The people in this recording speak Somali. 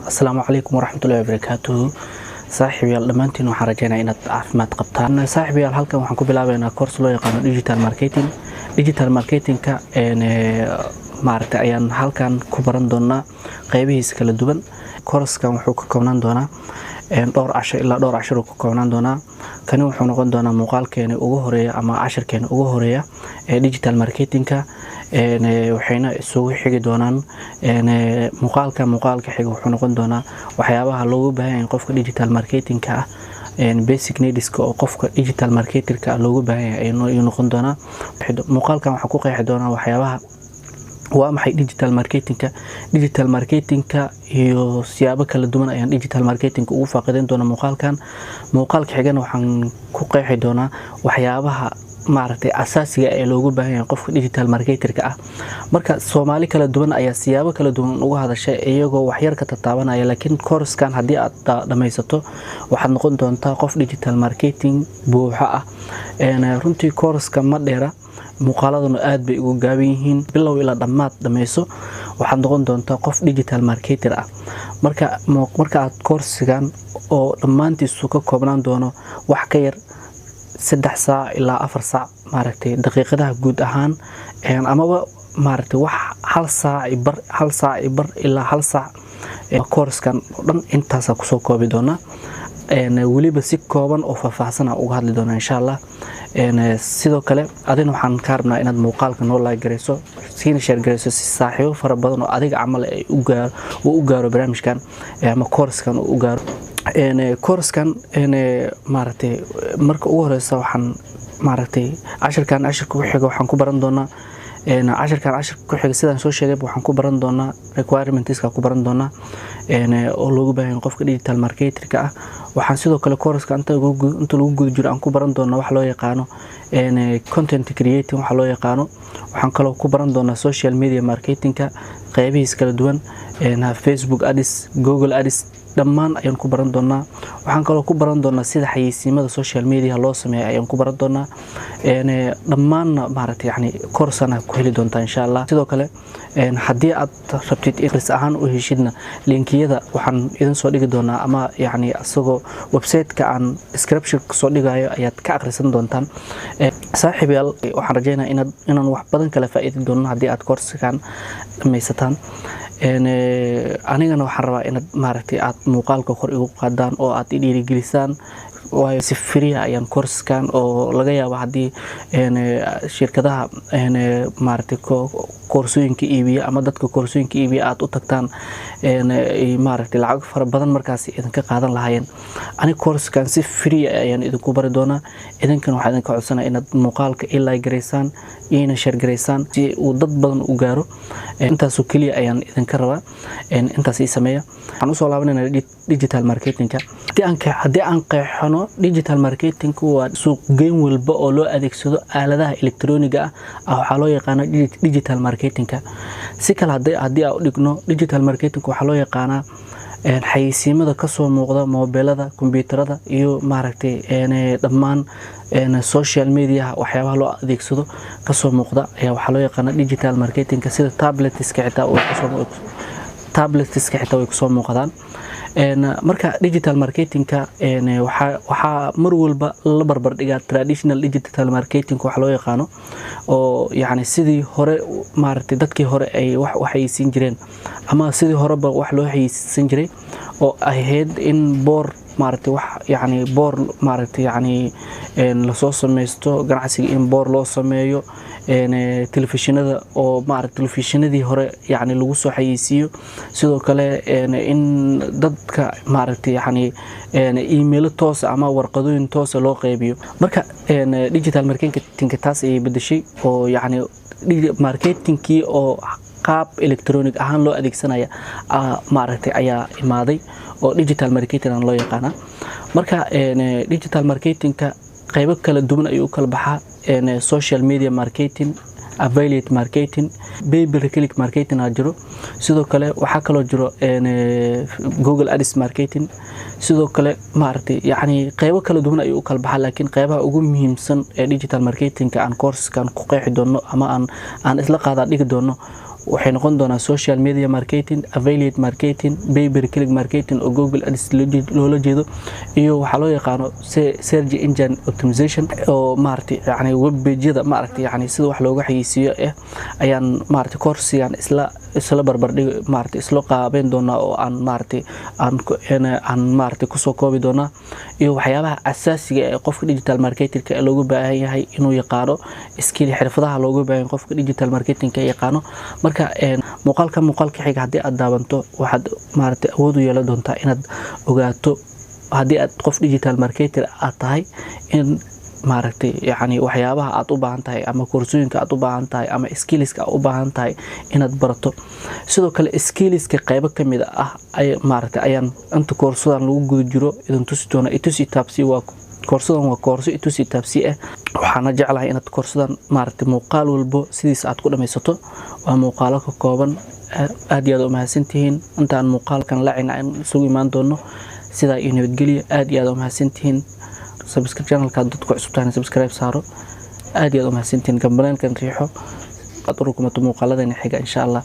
السلام عليكم ورحمة الله وبركاته. صاحبيال dhamaantiin waxaan rajaynayaa inaad caafimaad qabtaan. Saaxiibayaal halkan waxaan ku bilaabaynaa course loo yaqaan digital marketing. Digital marketing-ka maaragtay ayaan halkan ku baran doonaa qaybihiisa kala duwan. Course-kan wuxuu ka koobnaan doonaa dhowr cashar uu ka koobnaan doonaa. Kani wuxuu noqon doonaa muuqaalkeena ugu horeeya ama casharkeena ugu horeeya ee digital marketing-ka. waxayna isugu xigi doonaan muuqaalka xiga wuxuu noqon doonaa waxyaabaha loogu baahan yahay qofka digital marketing-ka ah basic needs oo qofka digital marketer-ka loogu baahan yahay ayuu noqon doonaa. muuqaalkan waxaan ku qeexi doonaa waxyaabaha waa maxay digital marketing-ka iyo siyaabo kala duwan ayaan digital marketing ugu faaqiidin doonaa muuqaalka xigana waxaan ku qeexi doonaa waxyaabaha maaragtay asaasiga ee loogu baahan yahay qofka digital marketer-ka ah. marka Soomaali kala duwan ayaa siyaabo kala duwan uga hadashay iyagoo wax yar ka tataabanaya, laakiin course-kan hadii aad dhameysato waxaad noqon doontaa qof digital marketing buuxa ah. runtii course-ka ma dheera, muuqaaladuna aad bay ugu gaaban yihiin. bilow ilaa dhamaad dhameyso waxaad noqon doontaa qof digital marketer ah. marka aad course-gan oo dhamaantiisu ka koobnaan doono wax ka yar 3 saac ilaa 4 saac maaragtay daqiiqadaha guud ahaan amaba maaragtay wax 1 saac bar ilaa 1 saac course-kan dhan intaas ku soo koobi doona waliba si kooban oo faahfaahsan uga hadli doona insha Allah. sidoo kale adina waxaan ka rabnaa inaad muuqaalka noo like gareyso, siina share gareyso si saaxiibo fara badan oo adiga camal ay u gaaro barnaamijkan ama course-kan u gaaro. course-kan maaragtay marka ugu horeysa waxaan maaragtay casharka ku xiga waxaan ku baran doonaa casharka ku xiga sidaan soo sheegay waxaan ku baran doonaa requirements-ka ku baran doonaa oo loogu baahan qofka digital marketer-ka ah. waxaan sidoo kale course-ka inta lagu guda jiro aan ku baran doonaa wax loo yaqaano content creating wax loo yaqaano. waxaan kaloo ku baran doonaa social media marketing-ka qaybihiisa kala duwan Facebook ads, Google ads dhammaan ayaan ku baran doonaa. waxaan kaloo ku baran doonaa sida xayeysiimada social media loo sameeyo ayaan ku baran doonaa. dhammaan maaragtay course-ana ku heli doontaa insha Allah. sidoo kale hadii aad rabtid ikhris ahaan u heshidna linkiyada waxaan idin soo dhigi doonaa ama asagoo website-ka aan description soo dhigayo ayaad ka akhrisan doontaan. saaxiibayaal waxaan rajaynayaa inaan wax badan kala faa'iidi doono hadii aad course-kan dhameysataan. anigana waxaan rabaa inaad maaragtay aad muuqaalka kor igu qaadaan oo aad dhiirigelisaan waayo si free ayaan course-kan oo laga yaabo hadii shirkadaha maaragtay koorsooyinka iibiya ama dadka koorsooyinka iibiya aad u tagtaan maaragtay lacag fara badan markaas idinka qaadan lahaayeen. aniga course-kan si free ayaan idinku bari doonaa. idinkan waxaan idinka codsanayaa inaad muuqaalka like gareysaan ina share gareysaan si uu dad badan u gaaro. intaas oo kaliya ayaan idinka rabaa intaas ii sameeya. waxaan u soo laabanaynaa digital marketing-ka. hadii aan qeexano digital marketing waa suuq geyn walba oo loo adeegsado aaladaha elektarooniga ah waxa loo yaqaan digital marketing-ka. si kale hadii aan u dhigno digital marketing waxa loo yaqaan xayeysiimada ka soo muuqda mobilada, kombiyuutarada iyo maaragtay dhammaan social media waxyaabaha loo adeegsado ka soo muuqda ayaa waxa loo yaqaan digital marketing-ka. sida tablets-ka xitaa way ku soo muuqdaan. marka digital marketing-ka waxa mar walba la barbar dhigaa traditional digital marketing wax loo yaqaano oo sidii hore maaragtay dadkii hore ay wax xayeysiin jireen ama sidii horeba wax loo xayeysiin jiray oo ahayd in boor maaragtay wax boor maaragtay la soo sameysto ganacsiga in boor loo sameeyo telefishinada oo maaragtay telefishinadii hore lagu soo xayeysiiyo. sidoo kale in dadka maaragtay email toos ama warqadooyin toos loo qeybiyo. marka digital marketing taas ay bedeshay oo marketing-kii oo qaab electronic ahaan loo adeegsanaya maaragtay ayaa imaaday oo digital marketing loo yaqaan. marka digital marketing-ka qaybo kala duwan ayuu kala baxaa. social media marketing, affiliate marketing, pay-per-click marketing jiro. sidoo kale waxa kaloo jiro Google ads marketing. sidoo kale maaragtay qaybo kala duwan ayuu kala baxaa, laakiin qaybaha ugu muhiimsan ee digital marketing-ka aan course-kan ku qeexi doono ama aan isla qaada dhigi doono waxay noqon doonaa social media marketing, affiliate marketing, pay per click marketing oo Google Ads loola jeedo, iyo waxa loo yaqaano search engine optimization oo maartay yani web page-yada maartay yani sida wax looga xayeysiiyo ayaan maartay course-yan isla barbardhig maartay isla qaabeen doona oo aan maartay ku soo koobi doona iyo waxyaabaha asaasiga ee qofka digital marketing ka loogu baahan yahay inuu yaqaano skill xirfadaha loogu baahan qofka digital marketing ka yaqaano. marka muuqaalka xiga hadii aad daawanto waxaad maartay awood u yeelan doontaa inaad ogaato hadii aad qof digital marketer aad tahay in maartay yani waxyaabaha aad u baahan tahay ama koorsooyinka aad u baahan tahay ama skillska aad u baahan tahay inaad barato. sidoo kale skillska qayb kamid ah ay maartay ayaan inta koorsadan lagu guda jiro idin tusi doona itusi taabsi waa koorsadan waa koorso itusi taabsi waxaana jeclahay inaad koorsadan maartay muuqaal walbo sidiis aad ku dhameysato waa muuqaalo ka kooban aad iyo aad u mahadsantihiin intaan muuqaalkan lacina aan isugu imaan doono sida iyo nabadgelyo aad iyo aad u mahadsantihiin subscribe channelka dadku cusubtaan subscribe saaro aad iyo aad u mahadsantihiin gambaleenkan riixo aad u rukumato muuqaaladana xiga insha Allah.